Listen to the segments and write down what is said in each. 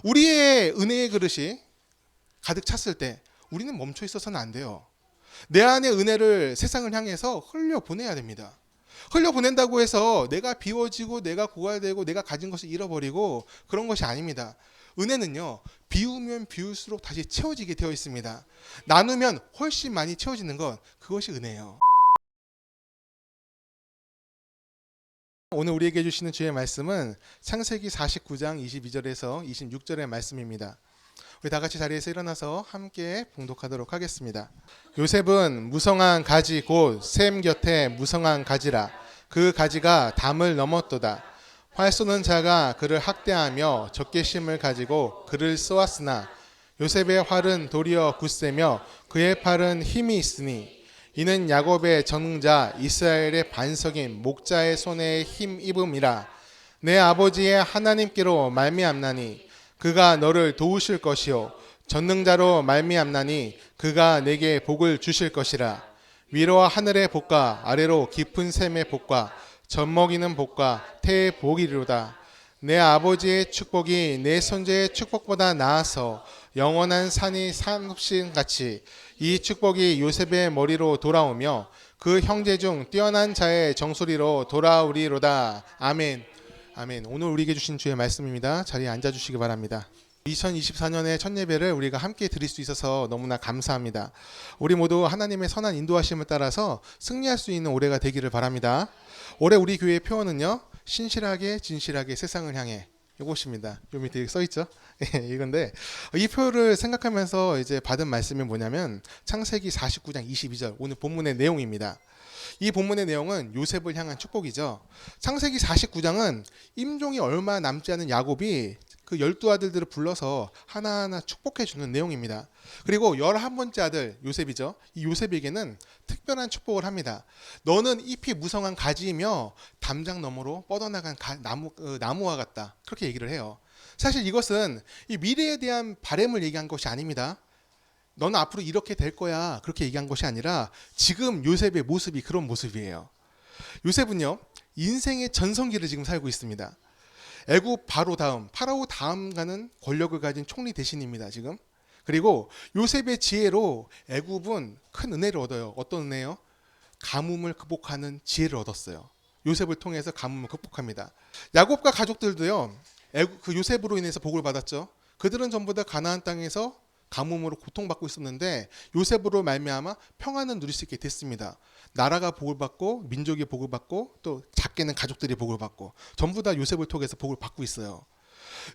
우리의 은혜의 그릇이 가득 찼을 때 우리는 멈춰 있어서는 안 돼요. 내 안의 은혜를 세상을 향해서 흘려보내야 됩니다. 흘려보낸다고 해서 내가 비워지고 내가 고갈되고 내가 가진 것을 잃어버리고 그런 것이 아닙니다. 은혜는요, 비우면 비울수록 다시 채워지게 되어 있습니다. 나누면 훨씬 많이 채워지는 것, 그것이 은혜예요. 오늘 우리에게 주시는 주의 말씀은 창세기 49장 22절에서 26절의 말씀입니다. 우리 다 같이 자리에서 일어나서 함께 봉독하도록 하겠습니다. 요셉은 무성한 가지 곧 셈 곁에 무성한 가지라. 그 가지가 담을 넘었도다. 활 쏘는 자가 그를 학대하며 적개심을 가지고 그를 쏘았으나 요셉의 활은 도리어 굳세며 그의 팔은 힘이 있으니 이는 야곱의 전능자 이스라엘의 반석인 목자의 손에 힘 입음이라. 내 아버지의 하나님께로 말미암나니 그가 너를 도우실 것이요 전능자로 말미암나니 그가 내게 복을 주실 것이라. 위로와 하늘의 복과 아래로 깊은 샘의 복과 젖먹이는 복과 태의 복이로다. 내 아버지의 축복이 내 손자의 축복보다 나아서 영원한 산이 산없이 이 축복이 요셉의 머리로 돌아오며 그 형제 중 뛰어난 자의 정수리로 돌아오리로다. 아멘. 아멘. 오늘 우리에게 주신 주의 말씀입니다. 자리에 앉아주시기 바랍니다. 2024년의 첫 예배를 우리가 함께 드릴 수 있어서 너무나 감사합니다. 우리 모두 하나님의 선한 인도하심을 따라서 승리할 수 있는 올해가 되기를 바랍니다. 올해 우리 교회의 표어는요, 신실하게 진실하게 세상을 향해, 이것입니다. 요 밑에 써 있죠? 이건데 이 표를 생각하면서 이제 받은 말씀이 뭐냐면 창세기 49장 22절 오늘 본문의 내용입니다. 이 본문의 내용은 요셉을 향한 축복이죠. 창세기 49장은 임종이 얼마 남지 않은 야곱이 그 12아들들을 불러서 하나하나 축복해 주는 내용입니다. 그리고 11번째 아들 요셉이죠. 이 요셉에게는 특별한 축복을 합니다. 너는 잎이 무성한 가지이며 담장 너머로 뻗어나간 나무와 같다. 그렇게 얘기를 해요. 사실 이것은 이 미래에 대한 바람을 얘기한 것이 아닙니다. 너는 앞으로 이렇게 될 거야. 그렇게 얘기한 것이 아니라 지금 요셉의 모습이 그런 모습이에요. 요셉은요, 인생의 전성기를 지금 살고 있습니다. 애굽 파라오 다음 가는 권력을 가진 총리 대신입니다, 지금. 그리고 요셉의 지혜로 애굽은 큰 은혜를 얻어요. 어떤 은혜요? 가뭄을 극복하는 지혜를 얻었어요. 요셉을 통해서 가뭄을 극복합니다. 야곱과 가족들도요, 그 요셉으로 인해서 복을 받았죠. 그들은 전부 다 가나안 땅에서 가뭄으로 고통받고 있었는데 요셉으로 말미암아 평안을 누릴 수 있게 됐습니다. 나라가 복을 받고 민족이 복을 받고 또 작게는 가족들이 복을 받고 전부 다 요셉을 통해서 복을 받고 있어요.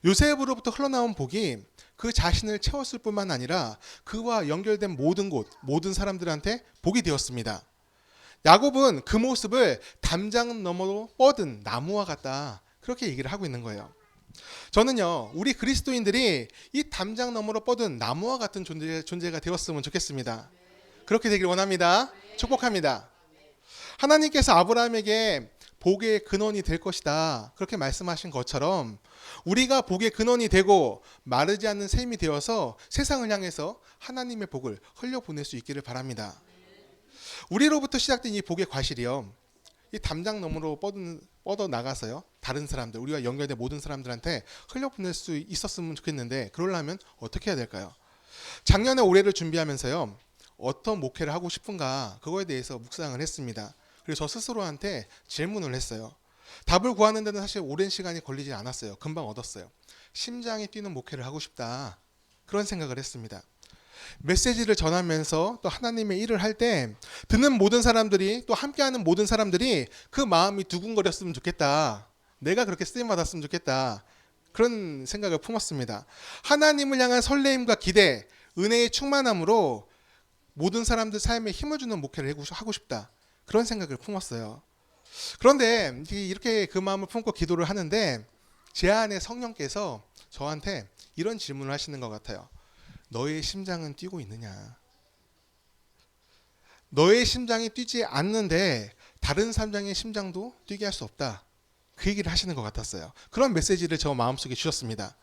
요셉으로부터 흘러나온 복이 그 자신을 채웠을 뿐만 아니라 그와 연결된 모든 곳, 모든 사람들한테 복이 되었습니다. 야곱은 그 모습을 담장 너머로 뻗은 나무와 같다. 그렇게 얘기를 하고 있는 거예요. 저는요, 우리 그리스도인들이 이 담장 너머로 뻗은 나무와 같은 존재가 되었으면 좋겠습니다. 그렇게 되길 원합니다. 축복합니다. 하나님께서 아브라함에게 복의 근원이 될 것이다. 그렇게 말씀하신 것처럼 우리가 복의 근원이 되고 마르지 않는 샘이 되어서 세상을 향해서 하나님의 복을 흘려보낼 수 있기를 바랍니다. 우리로부터 시작된 이 복의 과실이요, 이 담장 너머로 뻗어 나가서요, 다른 사람들, 우리와 연결된 모든 사람들한테 흘려보낼 수 있었으면 좋겠는데 그러려면 어떻게 해야 될까요? 작년에 올해를 준비하면서요, 어떤 목회를 하고 싶은가 그거에 대해서 묵상을 했습니다. 그리고 저 스스로한테 질문을 했어요. 답을 구하는 데는 사실 오랜 시간이 걸리지 않았어요. 금방 얻었어요. 심장이 뛰는 목회를 하고 싶다. 그런 생각을 했습니다. 메시지를 전하면서 또 하나님의 일을 할 때 듣는 모든 사람들이, 또 함께하는 모든 사람들이 그 마음이 두근거렸으면 좋겠다. 내가 그렇게 쓰임받았으면 좋겠다. 그런 생각을 품었습니다. 하나님을 향한 설레임과 기대, 은혜의 충만함으로 모든 사람들 삶에 힘을 주는 목회를 하고 싶다. 그런 생각을 품었어요. 그런데 이렇게 그 마음을 품고 기도를 하는데 제 안에 성령께서 저한테 이런 질문을 하시는 것 같아요. 너의 심장은 뛰고 있느냐? 너의 심장이 뛰지 않는데 다른 사람의 심장도 뛰게 할 수 없다. 그 얘기를 하시는 것 같았어요. 그런 메시지를 저 마음속에 주셨습니다.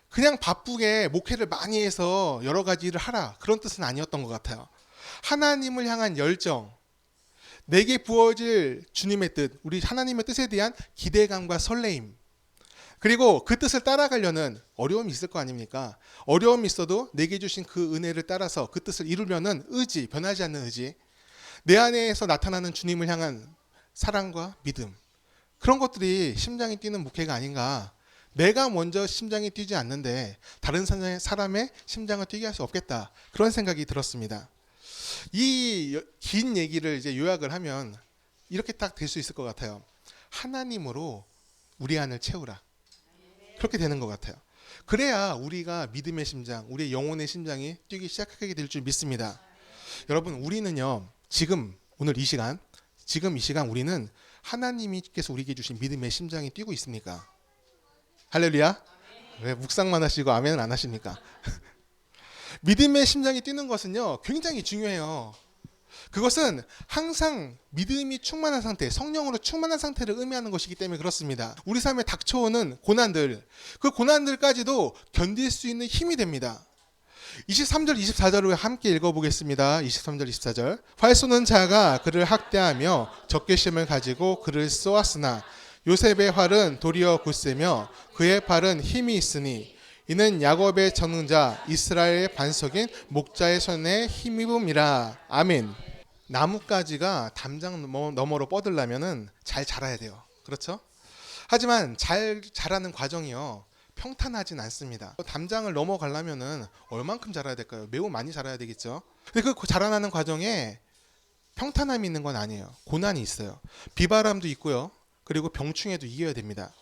그냥 바쁘게 목회를 많이 해서 여러 가지 일을 하라, 그런 뜻은 아니었던 것 같아요. 하나님을 향한 열정, 내게 부어질 주님의 뜻, 우리 하나님의 뜻에 대한 기대감과 설레임, 그리고 그 뜻을 따라가려는 어려움이 있을 거 아닙니까? 어려움이 있어도 내게 주신 그 은혜를 따라서 그 뜻을 이루려는 의지, 변하지 않는 의지, 내 안에서 나타나는 주님을 향한 사랑과 믿음, 그런 것들이 심장이 뛰는 목회가 아닌가. 내가 먼저 심장이 뛰지 않는데 다른 사람의 심장을 뛰게 할 수 없겠다. 그런 생각이 들었습니다. 이 긴 얘기를 이제 요약을 하면 이렇게 딱 될 수 있을 것 같아요. 하나님으로 우리 안을 채우라. 그렇게 되는 것 같아요. 그래야 우리가 믿음의 심장, 우리의 영혼의 심장이 뛰기 시작하게 될 줄 믿습니다. 여러분, 우리는요, 지금 오늘 이 시간, 지금 이 시간 우리는 하나님께서 우리에게 주신 믿음의 심장이 뛰고 있습니까? 할렐루야. 왜 묵상만 하시고 아멘은 안 하십니까? 믿음의 심장이 뛰는 것은요, 굉장히 중요해요. 그것은 항상 믿음이 충만한 상태, 성령으로 충만한 상태를 의미하는 것이기 때문에 그렇습니다. 우리 삶에 닥쳐오는 고난들, 그 고난들까지도 견딜 수 있는 힘이 됩니다. 23절, 24절을 함께 읽어보겠습니다. 23절, 24절. 활 쏘는 자가 그를 학대하며 적개심을 가지고 그를 쏘았으나 요셉의 활은 도리어 굳세며 그의 팔은 힘이 있으니 이는 야곱의 전능자 이스라엘의 반석인 목자의 손에 힘입음이라. 아멘. 나뭇가지가 담장 너머로 뻗으려면 잘 자라야 돼요. 그렇죠? 하지만 잘 자라는 과정이요, 평탄하진 않습니다. 담장을 넘어가려면 얼만큼 자라야 될까요? 매우 많이 자라야 되겠죠. 근데 그 자라나는 과정에 평탄함이 있는 건 아니에요. 고난이 있어요. 비바람도 있고요. 그리고 병충해도 이겨야 됩니다.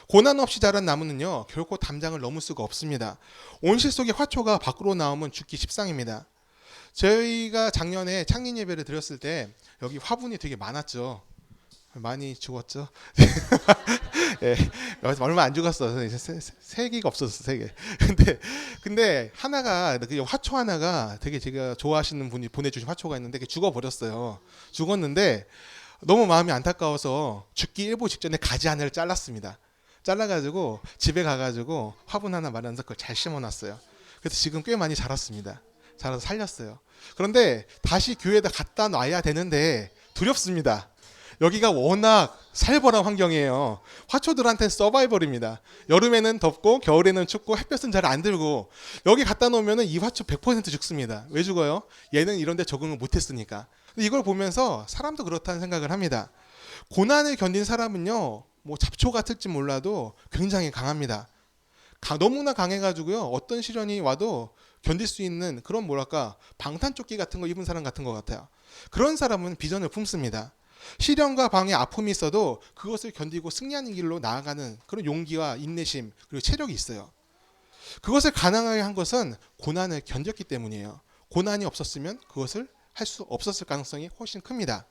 고난 없이 자란 나무는요, 결코 담장을 넘을 수가 없습니다. 온실 속의 화초가 밖으로 나오면 죽기 십상입니다. 저희가 작년에 창립 예배를 드렸을 때 여기 화분이 되게 많았죠. 많이 죽었죠. 예, 얼마 안 죽었어. 세 개가 없었어, 세 개. 근데 하나가, 그 화초 하나가 되게 제가 좋아하시는 분이 보내주신 화초가 있는데 그게 죽어버렸어요. 죽었는데 너무 마음이 안타까워서 죽기 일보 직전에 가지 하나를 잘랐습니다. 잘라가지고 집에 가가지고 화분 하나 마련해서 그걸 잘 심어놨어요. 그래서 지금 꽤 많이 자랐습니다. 자라서 살렸어요. 그런데 다시 교회에다 갖다 놔야 되는데 두렵습니다. 여기가 워낙 살벌한 환경이에요. 화초들한테는 서바이벌입니다. 여름에는 덥고 겨울에는 춥고 햇볕은 잘 안 들고 여기 갖다 놓으면 이 화초 100% 죽습니다. 왜 죽어요? 얘는 이런 데 적응을 못했으니까. 이걸 보면서 사람도 그렇다는 생각을 합니다. 고난을 견딘 사람은요, 뭐 잡초 같을지 몰라도 굉장히 강합니다. 너무나 강해가지고요, 어떤 시련이 와도 견딜 수 있는 그런 뭐랄까 방탄조끼 같은 거 입은 사람 같은 것 같아요. 그런 사람은 비전을 품습니다. 시련과 방해, 아픔이 있어도 그것을 견디고 승리하는 길로 나아가는 그런 용기와 인내심 그리고 체력이 있어요. 그것을 가능하게 한 것은 고난을 견뎠기 때문이에요. 고난이 없었으면 그것을 할 수 없었을 가능성이 훨씬 큽니다.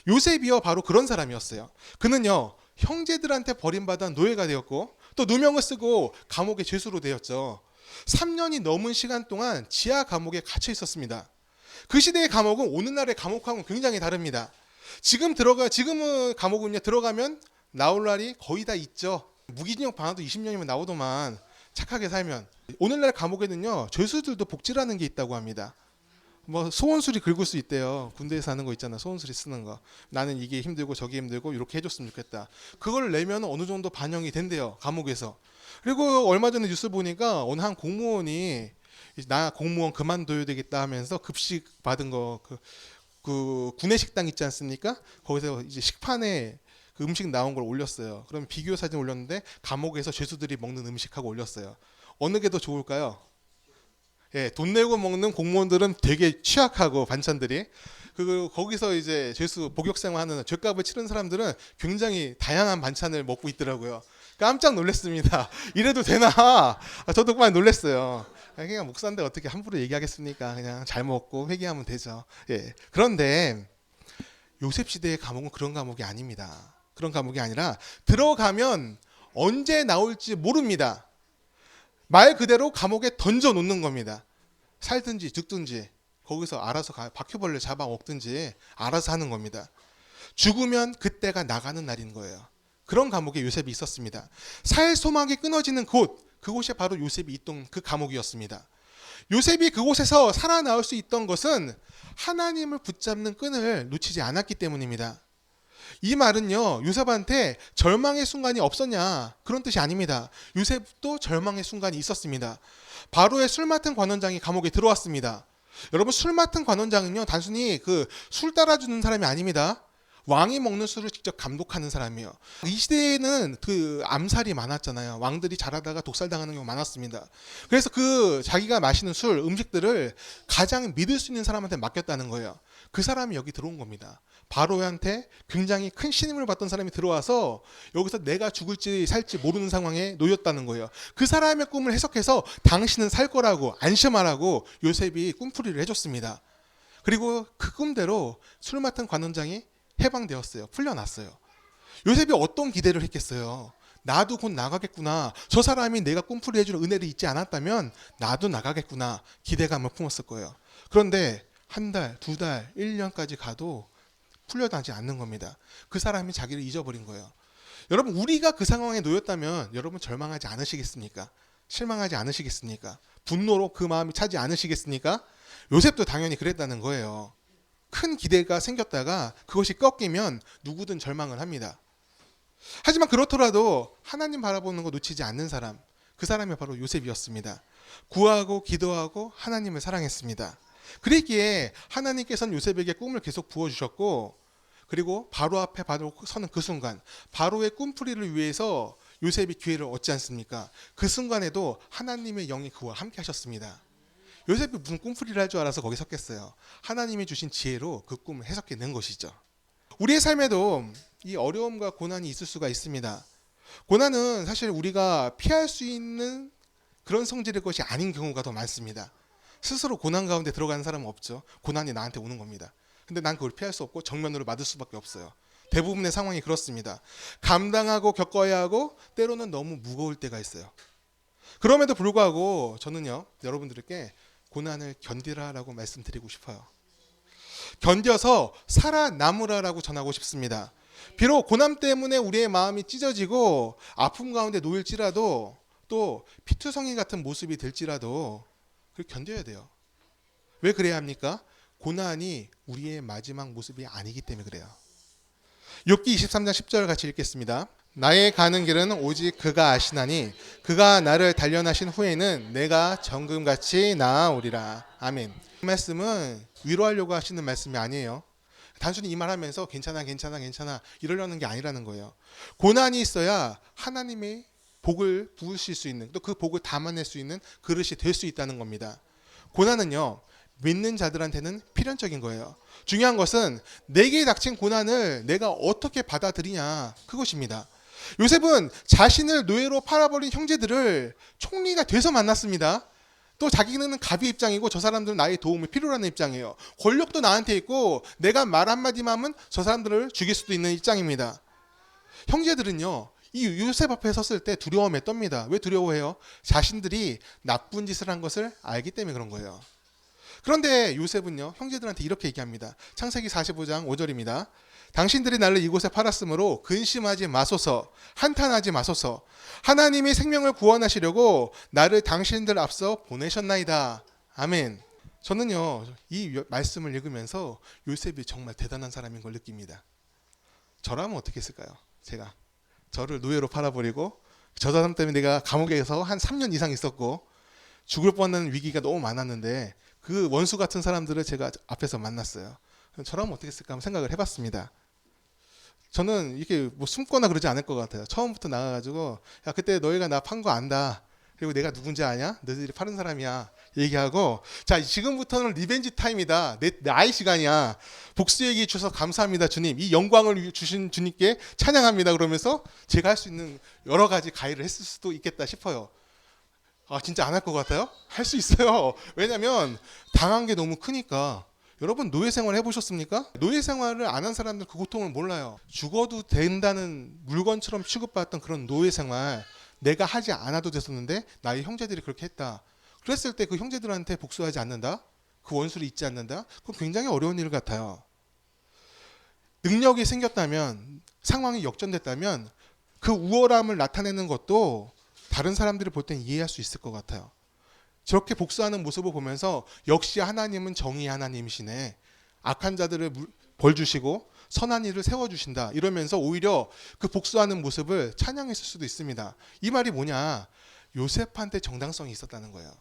요셉이요, 바로 그런 사람이었어요. 그는요, 형제들한테 버림받아 노예가 되었고 또 누명을 쓰고 감옥의 죄수로 되었죠. 3년이 넘은 시간 동안 지하 감옥에 갇혀 있었습니다. 그 시대의 감옥은 오늘날의 감옥하고는 굉장히 다릅니다. 지금은 감옥은요, 들어가면 나올 날이 거의 다 있죠. 무기징역 방화도 20년이면 나오더만, 착하게 살면. 오늘날 감옥에는요, 죄수들도 복지라는 게 있다고 합니다. 뭐 소원술이 긁을 수 있대요. 군대에서 하는 거 있잖아, 소원술이 쓰는 거. 나는 이게 힘들고 저게 힘들고 이렇게 해줬으면 좋겠다. 그걸 내면 어느 정도 반영이 된대요, 감옥에서. 그리고 얼마 전에 뉴스 보니까 어느 한 공무원이 나 공무원 그만둬야 되겠다 하면서 급식 받은 거, 그 구내식당 있지 않습니까? 거기서 이제 식판에 그 음식 나온 걸 올렸어요. 그럼 비디오 사진 올렸는데 감옥에서 죄수들이 먹는 음식하고 올렸어요. 어느 게 더 좋을까요? 예, 돈 내고 먹는 공무원들은 되게 취약하고 반찬들이, 거기서 이제 죄수 복역생활하는 죄값을 치른 사람들은 굉장히 다양한 반찬을 먹고 있더라고요. 깜짝 놀랐습니다. 이래도 되나? 저도 그만 놀랐어요. 그냥 목사인데 어떻게 함부로 얘기하겠습니까? 그냥 잘 먹고 회개하면 되죠. 예. 그런데 요셉 시대의 감옥은 그런 감옥이 아닙니다. 그런 감옥이 아니라 들어가면 언제 나올지 모릅니다. 말 그대로 감옥에 던져 놓는 겁니다. 살든지 죽든지 거기서 알아서 바퀴벌레 잡아 먹든지 알아서 하는 겁니다. 죽으면 그때가 나가는 날인 거예요. 그런 감옥에 요셉이 있었습니다. 살 소망이 끊어지는 그곳이 바로 요셉이 있던 그 감옥이었습니다. 요셉이 그곳에서 살아나올 수 있던 것은 하나님을 붙잡는 끈을 놓치지 않았기 때문입니다. 이 말은요, 요셉한테 절망의 순간이 없었냐, 그런 뜻이 아닙니다. 요셉도 절망의 순간이 있었습니다. 바로의 술 맡은 관원장이 감옥에 들어왔습니다. 여러분, 술 맡은 관원장은요, 단순히 그 술 따라주는 사람이 아닙니다. 왕이 먹는 술을 직접 감독하는 사람이에요. 이 시대에는 그 암살이 많았잖아요. 왕들이 잘하다가 독살당하는 경우가 많았습니다. 그래서 그 자기가 마시는 술, 음식들을 가장 믿을 수 있는 사람한테 맡겼다는 거예요. 그 사람이 여기 들어온 겁니다. 바로한테 굉장히 큰 신임을 받던 사람이 들어와서 여기서 내가 죽을지 살지 모르는 상황에 놓였다는 거예요. 그 사람의 꿈을 해석해서 당신은 살 거라고 안심하라고 요셉이 꿈풀이를 해줬습니다. 그리고 그 꿈대로 술 맡은 관원장이 해방되었어요. 풀려났어요. 요셉이 어떤 기대를 했겠어요. 나도 곧 나가겠구나. 저 사람이 내가 꿈풀이 해주는 은혜를 잊지 않았다면 나도 나가겠구나. 기대감을 품었을 거예요. 그런데 한 달, 두 달, 1년까지 가도 풀려나지 않는 겁니다. 그 사람이 자기를 잊어버린 거예요. 여러분, 우리가 그 상황에 놓였다면 여러분 절망하지 않으시겠습니까? 실망하지 않으시겠습니까? 분노로 그 마음이 차지 않으시겠습니까? 요셉도 당연히 그랬다는 거예요. 큰 기대가 생겼다가 그것이 꺾이면 누구든 절망을 합니다. 하지만 그렇더라도 하나님 바라보는 거 놓치지 않는 사람, 그 사람이 바로 요셉이었습니다. 구하고 기도하고 하나님을 사랑했습니다. 그랬기에 하나님께서는 요셉에게 꿈을 계속 부어주셨고, 그리고 바로 앞에 바로 서는 그 순간, 바로의 꿈풀이를 위해서 요셉이 기회를 얻지 않습니까? 그 순간에도 하나님의 영이 그와 함께 하셨습니다. 요셉이 무슨 꿈풀이를 할 줄 알아서 거기 섰겠어요. 하나님이 주신 지혜로 그 꿈을 해석해낸 것이죠. 우리의 삶에도 이 어려움과 고난이 있을 수가 있습니다. 고난은 사실 우리가 피할 수 있는 그런 성질의 것이 아닌 경우가 더 많습니다. 스스로 고난 가운데 들어가는 사람은 없죠. 고난이 나한테 오는 겁니다. 근데 난 그걸 피할 수 없고 정면으로 맞을 수밖에 없어요. 대부분의 상황이 그렇습니다. 감당하고 겪어야 하고 때로는 너무 무거울 때가 있어요. 그럼에도 불구하고 저는요, 여러분들께 고난을 견디라라고 말씀드리고 싶어요. 견뎌서 살아남으라라고 전하고 싶습니다. 비록 고난 때문에 우리의 마음이 찢어지고 아픔 가운데 놓일지라도, 또 피투성이 같은 모습이 될지라도 그걸 견뎌야 돼요. 왜 그래야 합니까? 고난이 우리의 마지막 모습이 아니기 때문에 그래요. 욥기 23장 10절 같이 읽겠습니다. 나의 가는 길은 오직 그가 아시나니 그가 나를 단련하신 후에는 내가 정금같이 나아오리라. 아멘. 이 말씀은 위로하려고 하시는 말씀이 아니에요. 단순히 이 말하면서 괜찮아 이러려는 게 아니라는 거예요. 고난이 있어야 하나님의 복을 부으실 수 있는, 또 그 복을 담아낼 수 있는 그릇이 될 수 있다는 겁니다. 고난은요, 믿는 자들한테는 필연적인 거예요. 중요한 것은 내게 닥친 고난을 내가 어떻게 받아들이냐, 그것입니다. 요셉은 자신을 노예로 팔아버린 형제들을 총리가 돼서 만났습니다. 또 자기는 갑의 입장이고 저 사람들은 나의 도움이 필요로 하는 입장이에요. 권력도 나한테 있고 내가 말 한마디만 하면 저 사람들을 죽일 수도 있는 입장입니다. 형제들은요, 이 요셉 앞에 섰을 때 두려움에 떱니다. 왜 두려워해요? 자신들이 나쁜 짓을 한 것을 알기 때문에 그런 거예요. 그런데 요셉은요, 형제들한테 이렇게 얘기합니다. 창세기 45장 5절입니다. 당신들이 나를 이곳에 팔았으므로 근심하지 마소서, 한탄하지 마소서. 하나님이 생명을 구원하시려고 나를 당신들 앞서 보내셨나이다. 아멘. 저는요, 이 말씀을 읽으면서 요셉이 정말 대단한 사람인 걸 느낍니다. 저라면 어떻게 했을까요? 제가 저를 노예로 팔아버리고 저 사람 때문에 내가 감옥에서 한 3년 이상 있었고 죽을 뻔한 위기가 너무 많았는데 그 원수 같은 사람들을 제가 앞에서 만났어요. 저라면 어떻게 했을까 한번 생각을 해봤습니다. 저는 이게 뭐 숨거나 그러지 않을 것 같아요. 처음부터 나가가지고 야, 그때 너희가 나 판 거 안다. 그리고 내가 누군지 아냐? 너희들이 파는 사람이야. 얘기하고, 자, 지금부터는 리벤지 타임이다. 나의 시간이야. 복수의 기 주셔서 감사합니다, 주님. 이 영광을 주신 주님께 찬양합니다. 그러면서 제가 할 수 있는 여러 가지 가해를 했을 수도 있겠다 싶어요. 아, 진짜 안 할 것 같아요? 할 수 있어요. 왜냐면 당한 게 너무 크니까. 여러분, 노예 생활 해보셨습니까? 노예 생활을 안 한 사람들 그 고통을 몰라요. 죽어도 된다는 물건처럼 취급받았던 그런 노예 생활, 내가 하지 않아도 됐었는데 나의 형제들이 그렇게 했다. 그랬을 때 그 형제들한테 복수하지 않는다? 그 원수를 잊지 않는다? 그건 굉장히 어려운 일 같아요. 능력이 생겼다면, 상황이 역전됐다면 그 우월함을 나타내는 것도 다른 사람들이 볼 땐 이해할 수 있을 것 같아요. 저렇게 복수하는 모습을 보면서 역시 하나님은 정의의 하나님이시네. 악한 자들을 벌 주시고 선한 일을 세워주신다 이러면서 오히려 그 복수하는 모습을 찬양했을 수도 있습니다. 이 말이 뭐냐? 요셉한테 정당성이 있었다는 거예요.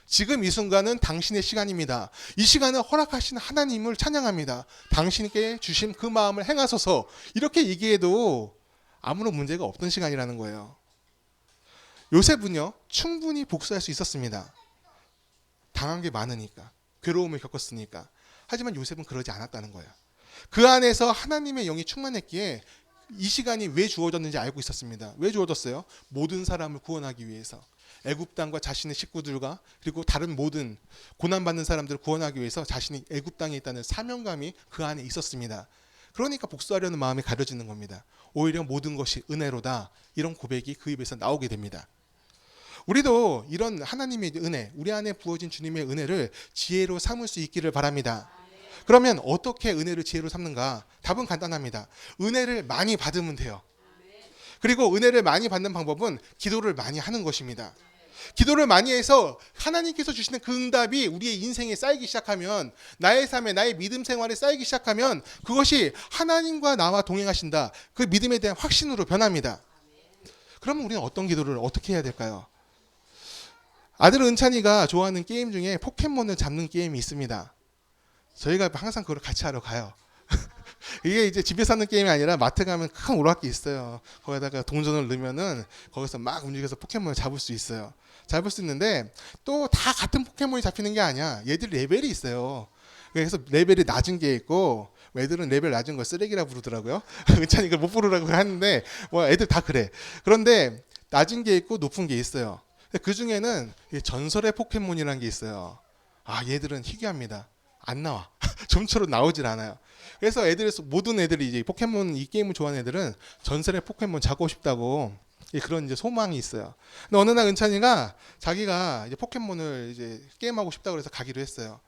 지금 이 순간은 당신의 시간입니다. 이 시간을 허락하신 하나님을 찬양합니다. 당신께 주신 그 마음을 행하소서, 이렇게 얘기해도 아무런 문제가 없던 시간이라는 거예요. 요셉은요, 충분히 복수할 수 있었습니다. 당한 게 많으니까, 괴로움을 겪었으니까. 하지만 요셉은 그러지 않았다는 거예요. 그 안에서 하나님의 영이 충만했기에 이 시간이 왜 주어졌는지 알고 있었습니다. 왜 주어졌어요? 모든 사람을 구원하기 위해서. 애굽 땅과 자신의 식구들과 그리고 다른 모든 고난받는 사람들을 구원하기 위해서 자신이 애굽 땅에 있다는 사명감이 그 안에 있었습니다. 그러니까 복수하려는 마음이 가려지는 겁니다. 오히려 모든 것이 은혜로다, 이런 고백이 그 입에서 나오게 됩니다. 우리도 이런 하나님의 은혜, 우리 안에 부어진 주님의 은혜를 지혜로 삼을 수 있기를 바랍니다. 그러면 어떻게 은혜를 지혜로 삼는가? 답은 간단합니다. 은혜를 많이 받으면 돼요. 그리고 은혜를 많이 받는 방법은 기도를 많이 하는 것입니다. 기도를 많이 해서 하나님께서 주시는 그 응답이 우리의 인생에 쌓이기 시작하면, 나의 삶에, 나의 믿음 생활에 쌓이기 시작하면 그것이 하나님과 나와 동행하신다, 그 믿음에 대한 확신으로 변합니다. 그러면 우리는 어떤 기도를 어떻게 해야 될까요? 아들 은찬이가 좋아하는 게임 중에 포켓몬을 잡는 게임이 있습니다. 저희가 항상 그걸 같이 하러 가요. 이게 이제 집에서 하는 게임이 아니라 마트 가면 큰 오락기 있어요. 거기다가 동전을 넣으면은 거기서 막 움직여서 포켓몬을 잡을 수 있어요. 잡을 수 있는데 또 다 같은 포켓몬이 잡히는 게 아니야. 얘들 레벨이 있어요. 그래서 레벨이 낮은 게 있고, 애들은 레벨 낮은 걸 쓰레기라 부르더라고요. 은찬이가 못 부르라고 하는데 뭐 애들 다 그래. 그런데 낮은 게 있고 높은 게 있어요. 그 중에는 전설의 포켓몬이라는 게 있어요. 아, 얘들은 희귀합니다. 안 나와. 좀처럼 나오질 않아요. 그래서 모든 애들이 이제 포켓몬, 이 게임을 좋아하는 애들은 전설의 포켓몬 잡고 싶다고 그런 이제 소망이 있어요. 근데 어느 날 은찬이가 자기가 이제 포켓몬을 이제 게임하고 싶다고 해서 가기로 했어요.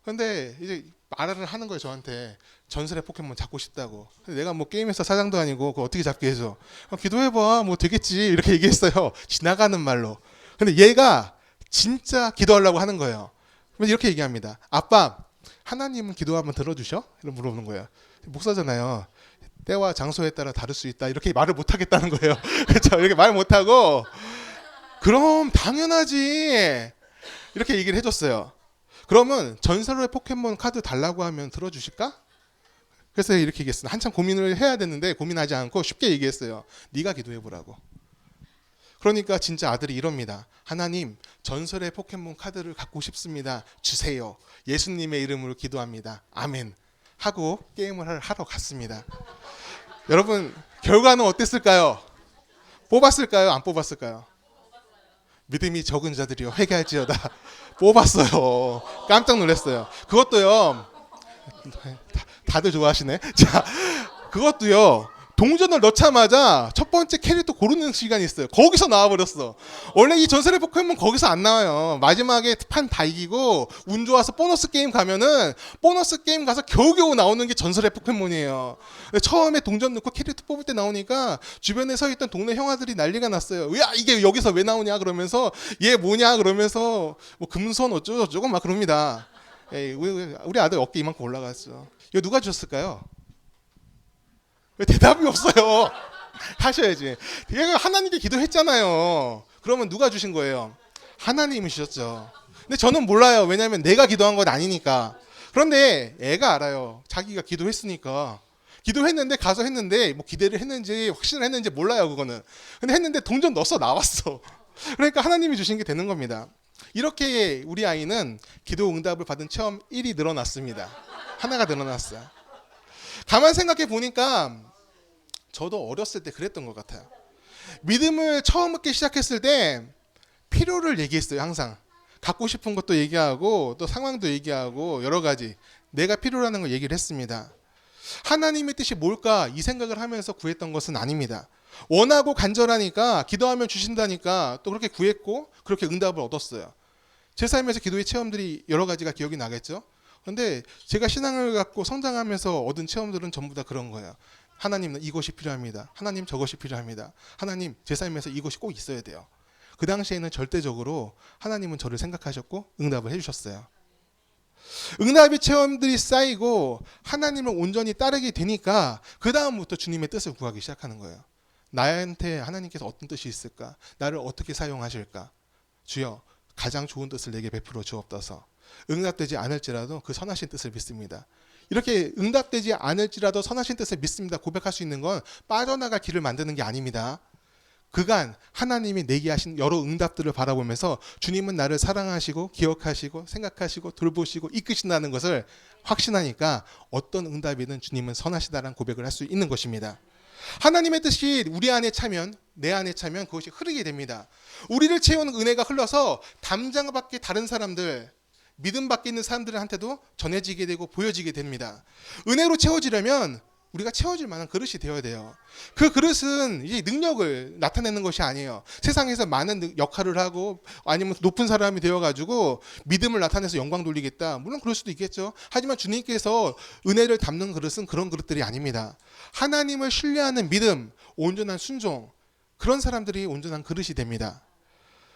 근데 이제 말을 하는 거예요, 저한테. 전설의 포켓몬 잡고 싶다고. 근데 내가 뭐 게임회사 사장도 아니고 그거 어떻게 잡게 해줘. 기도해봐, 뭐 되겠지, 이렇게 얘기했어요. 지나가는 말로. 근데 얘가 진짜 기도하려고 하는 거예요. 그래서 이렇게 얘기합니다. 아빠, 하나님은 기도하면 들어주셔? 이렇게 물어보는 거예요. 목사잖아요. 때와 장소에 따라 다를 수 있다, 이렇게 말을 못 하겠다는 거예요. 그렇죠? 이렇게 말 못 하고, 그럼 당연하지, 이렇게 얘기를 해줬어요. 그러면 전설의 포켓몬 카드 달라고 하면 들어주실까? 그래서 이렇게 얘기했어요. 한참 고민을 해야 되는데 고민하지 않고 쉽게 얘기했어요. 네가 기도해보라고. 그러니까 진짜 아들이 이럽니다. 하나님, 전설의 포켓몬 카드를 갖고 싶습니다. 주세요. 예수님의 이름으로 기도합니다. 아멘. 하고 게임을 하러 갔습니다. 여러분, 결과는 어땠을까요? 뽑았을까요? 안 뽑았을까요? 믿음이 적은 자들이요, 회개할지어다. 뽑았어요. 깜짝 놀랐어요. 그것도요, 다들 좋아하시네. 자, 그것도요, 동전을 넣자마자 첫 번째 캐릭터 고르는 시간이 있어요. 거기서 나와버렸어. 원래 이 전설의 포켓몬 거기서 안 나와요. 마지막에 판 다 이기고 운 좋아서 보너스 게임 가면은, 보너스 게임 가서 겨우겨우 나오는 게 전설의 포켓몬이에요. 처음에 동전 넣고 캐릭터 뽑을 때 나오니까 주변에 서 있던 동네 형아들이 난리가 났어요. 야, 이게 여기서 왜 나오냐 그러면서, 얘 뭐냐 그러면서 뭐 금손 어쩌고 저쩌고 막 그럽니다. 에이, 우리 아들 어깨 이만큼 올라갔어. 이거 누가 주셨을까요? 왜 대답이 없어요? 하셔야지. 얘가 하나님께 기도했잖아요. 그러면 누가 주신 거예요? 하나님이 주셨죠. 근데 저는 몰라요. 왜냐하면 내가 기도한 건 아니니까. 그런데 애가 알아요. 자기가 기도했으니까. 기도했는데, 가서 했는데 뭐 기대를 했는지 확신을 했는지 몰라요, 그거는. 근데 했는데 동전 넣어서 나왔어. 그러니까 하나님이 주신 게 되는 겁니다. 이렇게 우리 아이는 기도 응답을 받은 체험 1이 늘어났습니다. 하나가 늘어났어요. 가만 생각해 보니까 저도 어렸을 때 그랬던 것 같아요. 믿음을 처음 얻기 시작했을 때 필요를 얘기했어요. 항상 갖고 싶은 것도 얘기하고 또 상황도 얘기하고 여러 가지 내가 필요라는 걸 얘기를 했습니다. 하나님의 뜻이 뭘까 이 생각을 하면서 구했던 것은 아닙니다. 원하고 간절하니까, 기도하면 주신다니까 또 그렇게 구했고 그렇게 응답을 얻었어요. 제 삶에서 기도의 체험들이 여러 가지가 기억이 나겠죠. 그런데 제가 신앙을 갖고 성장하면서 얻은 체험들은 전부 다 그런 거예요. 하나님, 이것이 필요합니다. 하나님, 저것이 필요합니다. 하나님, 제 삶에서 이것이 꼭 있어야 돼요. 그 당시에는 절대적으로 하나님은 저를 생각하셨고 응답을 해주셨어요. 응답의 체험들이 쌓이고 하나님을 온전히 따르게 되니까 그 다음부터 주님의 뜻을 구하기 시작하는 거예요. 나한테 하나님께서 어떤 뜻이 있을까? 나를 어떻게 사용하실까? 주여 가장 좋은 뜻을 내게 베풀어 주옵소서. 응답되지 않을지라도 그 선하신 뜻을 믿습니다. 이렇게 응답되지 않을지라도 선하신 뜻을 믿습니다 고백할 수 있는 건 빠져나갈 길을 만드는 게 아닙니다. 그간 하나님이 내게 하신 여러 응답들을 바라보면서 주님은 나를 사랑하시고 기억하시고 생각하시고 돌보시고 이끄신다는 것을 확신하니까 어떤 응답이든 주님은 선하시다라는 고백을 할 수 있는 것입니다. 하나님의 뜻이 우리 안에 차면, 내 안에 차면 그것이 흐르게 됩니다. 우리를 채우는 은혜가 흘러서 담장 밖에 다른 사람들, 믿음 밖에 있는 사람들한테도 전해지게 되고 보여지게 됩니다. 은혜로 채워지려면 우리가 채워질 만한 그릇이 되어야 돼요. 그 그릇은 이제 능력을 나타내는 것이 아니에요. 세상에서 많은 역할을 하고 아니면 높은 사람이 되어가지고 믿음을 나타내서 영광 돌리겠다. 물론 그럴 수도 있겠죠. 하지만 주님께서 은혜를 담는 그릇은 그런 그릇들이 아닙니다. 하나님을 신뢰하는 믿음, 온전한 순종, 그런 사람들이 온전한 그릇이 됩니다.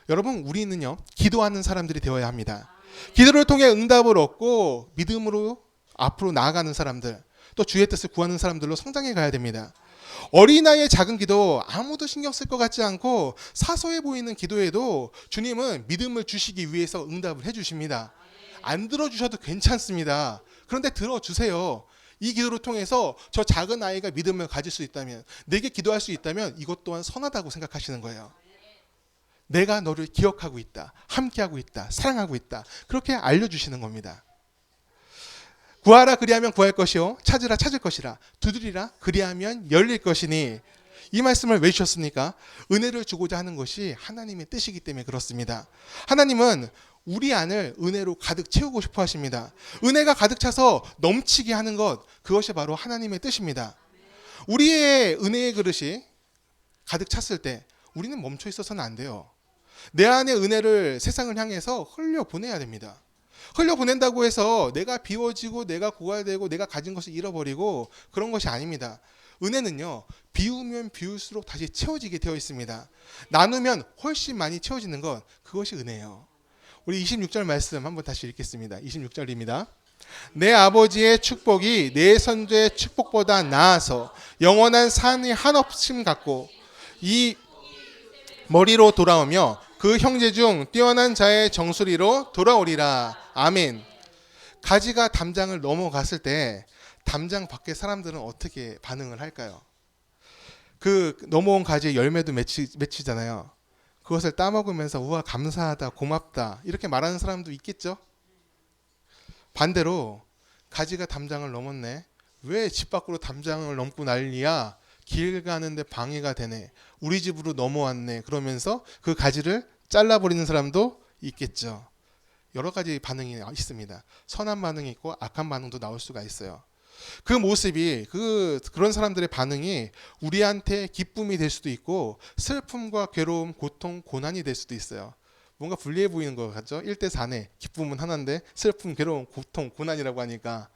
여러분, 우리는요 기도하는 사람들이 되어야 합니다. 기도를 통해 응답을 얻고 믿음으로 앞으로 나아가는 사람들, 또 주의 뜻을 구하는 사람들로 성장해 가야 됩니다. 어린아이의 작은 기도 아무도 신경 쓸 것 같지 않고 사소해 보이는 기도에도 주님은 믿음을 주시기 위해서 응답을 해주십니다. 안 들어주셔도 괜찮습니다. 그런데 들어주세요. 이 기도를 통해서 저 작은 아이가 믿음을 가질 수 있다면, 내게 기도할 수 있다면 이것 또한 선하다고 생각하시는 거예요. 내가 너를 기억하고 있다, 함께하고 있다, 사랑하고 있다, 그렇게 알려주시는 겁니다. 구하라 그리하면 구할 것이요 찾으라 찾을 것이라 두드리라 그리하면 열릴 것이니, 이 말씀을 왜 주셨습니까? 은혜를 주고자 하는 것이 하나님의 뜻이기 때문에 그렇습니다. 하나님은 우리 안을 은혜로 가득 채우고 싶어 하십니다. 은혜가 가득 차서 넘치게 하는 것, 그것이 바로 하나님의 뜻입니다. 우리의 은혜의 그릇이 가득 찼을 때 우리는 멈춰 있어서는 안 돼요. 내 안의 은혜를 세상을 향해서 흘려보내야 됩니다. 흘려보낸다고 해서 내가 비워지고 내가 고갈되고 내가 가진 것을 잃어버리고 그런 것이 아닙니다. 은혜는요, 비우면 비울수록 다시 채워지게 되어 있습니다. 나누면 훨씬 많이 채워지는 것, 그것이 은혜예요. 우리 26절 말씀 한번 다시 읽겠습니다. 26절입니다. 내 아버지의 축복이 내 선조의 축복보다 나아서 영원한 산이 한없음 같고 이 머리로 돌아오며 그 형제 중 뛰어난 자의 정수리로 돌아오리라. 아멘. 가지가 담장을 넘어갔을 때 담장 밖에 사람들은 어떻게 반응을 할까요? 그 넘어온 가지에 열매도 맺히잖아요. 그것을 따먹으면서 우와 감사하다 고맙다 이렇게 말하는 사람도 있겠죠. 반대로 가지가 담장을 넘었네, 왜 집 밖으로 담장을 넘고 난리야, 길 가는데 방해가 되네, 우리 집으로 넘어왔네, 그러면서 그 가지를 잘라버리는 사람도 있겠죠. 여러 가지 반응이 있습니다. 선한 반응이 있고 악한 반응도 나올 수가 있어요. 그 모습이 그런 사람들의 반응이 우리한테 기쁨이 될 수도 있고 슬픔과 괴로움, 고통, 고난이 될 수도 있어요. 뭔가 불리해 보이는 것 같죠? 1대 4네. 기쁨은 하나인데 슬픔, 괴로움, 고통, 고난이라고 하니까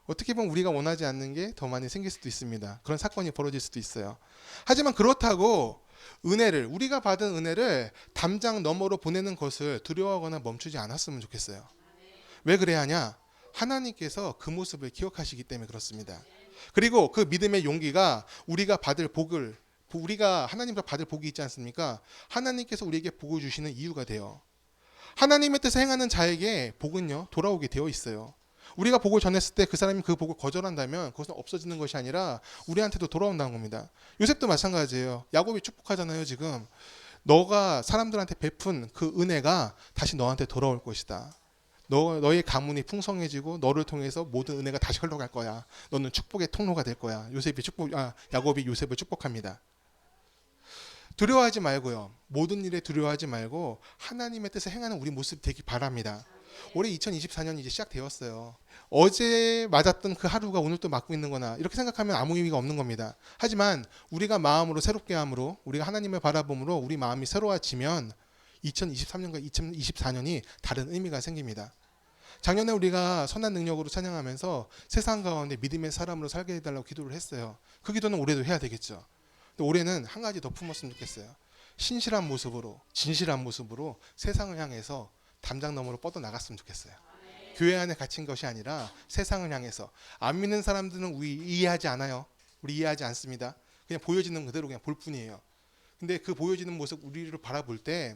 어떻게 보면 우리가 원하지 않는 게 더 많이 생길 수도 있습니다. 그런 사건이 벌어질 수도 있어요. 하지만 그렇다고 은혜를, 우리가 받은 은혜를 담장 너머로 보내는 것을 두려워하거나 멈추지 않았으면 좋겠어요. 왜 그래야 하냐? 하나님께서 그 모습을 기억하시기 때문에 그렇습니다. 그리고 그 믿음의 용기가 우리가 받을 복을, 우리가 하나님과 받을 복이 있지 않습니까? 하나님께서 우리에게 복을 주시는 이유가 돼요. 하나님의 뜻을 행하는 자에게 복은요 돌아오게 되어 있어요. 우리가 복을 전했을 때 그 사람이 그 복을 거절한다면 그것은 없어지는 것이 아니라 우리한테도 돌아온다는 겁니다. 요셉도 마찬가지예요. 야곱이 축복하잖아요. 지금 너가 사람들한테 베푼 그 은혜가 다시 너한테 돌아올 것이다. 너의 가문이 풍성해지고 너를 통해서 모든 은혜가 다시 흘러갈 거야. 너는 축복의 통로가 될 거야. 야곱이 요셉을 축복합니다. 두려워하지 말고요. 모든 일에 두려워하지 말고 하나님의 뜻을 행하는 우리 모습 되기 바랍니다. 올해 2024년이 이제 시작되었어요. 어제 맞았던 그 하루가 오늘 또 맞고 있는 거나 이렇게 생각하면 아무 의미가 없는 겁니다. 하지만 우리가 마음으로 새롭게 함으로, 우리가 하나님을 바라봄으로 우리 마음이 새로워지면 2023년과 2024년이 다른 의미가 생깁니다. 작년에 우리가 선한 능력으로 찬양하면서 세상 가운데 믿음의 사람으로 살게 해달라고 기도를 했어요. 그 기도는 올해도 해야 되겠죠. 근데 올해는 한 가지 더 품었으면 좋겠어요. 신실한 모습으로, 진실한 모습으로 세상을 향해서 담장 너머로 뻗어 나갔으면 좋겠어요. 교회 안에 갇힌 것이 아니라 세상을 향해서. 안 믿는 사람들은 우리 이해하지 않아요. 우리 이해하지 않습니다. 그냥 보여지는 그대로 그냥 볼 뿐이에요. 근데 그 보여지는 모습 우리를 바라볼 때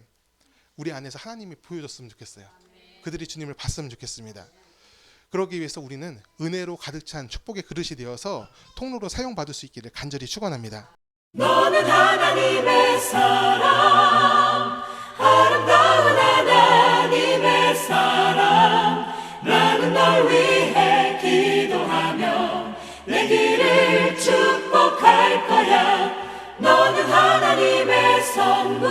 우리 안에서 하나님이 보여줬으면 좋겠어요. 그들이 주님을 봤으면 좋겠습니다. 그러기 위해서 우리는 은혜로 가득 찬 축복의 그릇이 되어서 통로로 사용받을 수 있기를 간절히 축원합니다. 너는 하나님의 사랑, 아름다운 하나님의 사랑. 나는 널 위해 기도하며 내 길을 축복할 거야. 너는 하나님의 선물,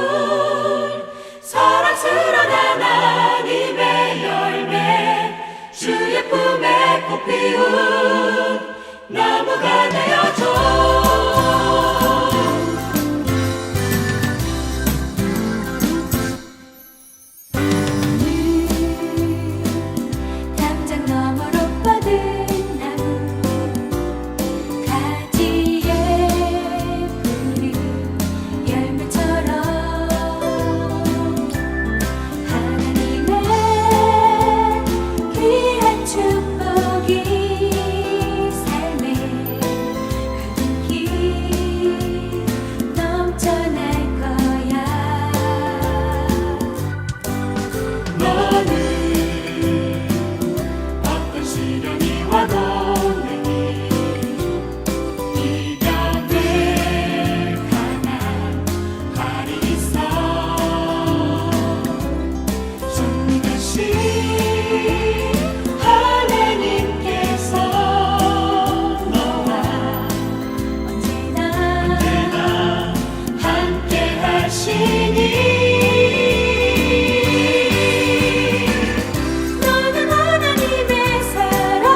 사랑스러운 하나님의 열매. 주의 품에 꽃 피운 나무가 되어줘. 담장 너머로 뻗은 나무, 가지에 푸른 열매처럼 하나님의 귀한 축복이 삶에 가득히 넘쳐날 거야. 너는 어떤 시련이 와도 내게 이겨낼 강한 팔이 있어. 전능 되신 하나님께서 너와 언제나 함께 하시니. 너는 하나님의 사랑,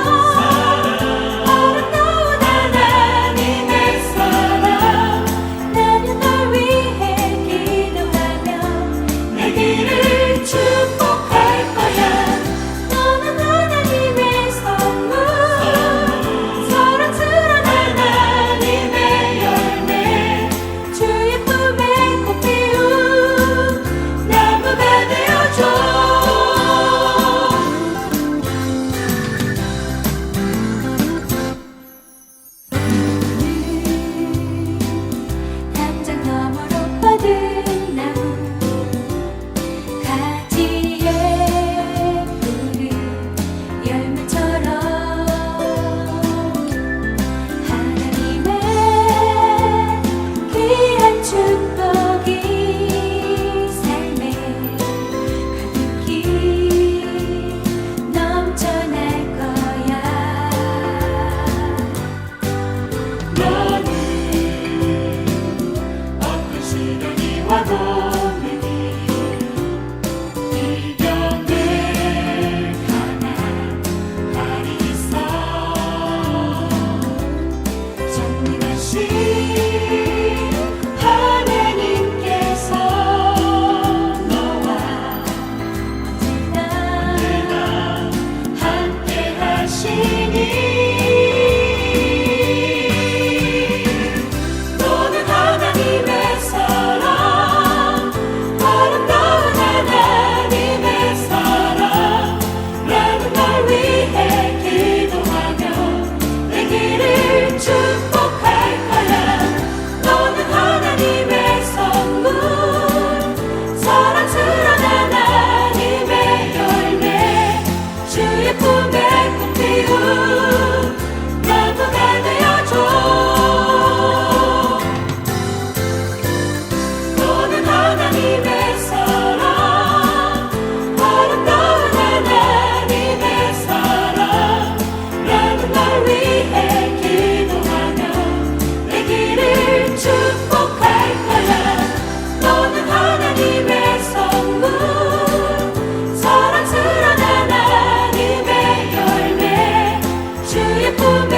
아름다운 하나님의 사랑. 나는 널 위해 기도하며 내 길을 축복할 거야. 너는 하나님의 선물, 사랑스러운 하나님의 열매. 주의 품에 꽃 피운 나무가 되어줘. 담장 너머로 뻗은 나무, 가지에 푸른 열매처럼 하나님의 귀한 축복이 삶에 가득히 넘쳐날 거야. 너는 어떤 시련이 와도 내게 이겨낼 강한 팔이 있어. 전능하신 하나님께서 너와 언제나 함께 하시니. 너는 하나님의 사랑, 아름다운 하나님의 사랑. 나는 널 위해 기도하며 내 길을 축복할 거야. 너는 하나님의 선물, 사랑스러운 하나님의 열매. 주의 품에 꽃 피운 나무가 되어줘. 너는 하나님의 사랑, 아름다운 하나님의 사랑. 나는 널 위해 기도하며 내 길을 축복할 거야. 너는 하나님의 선물, 사랑스러운 하나님의 열매. 주의 품에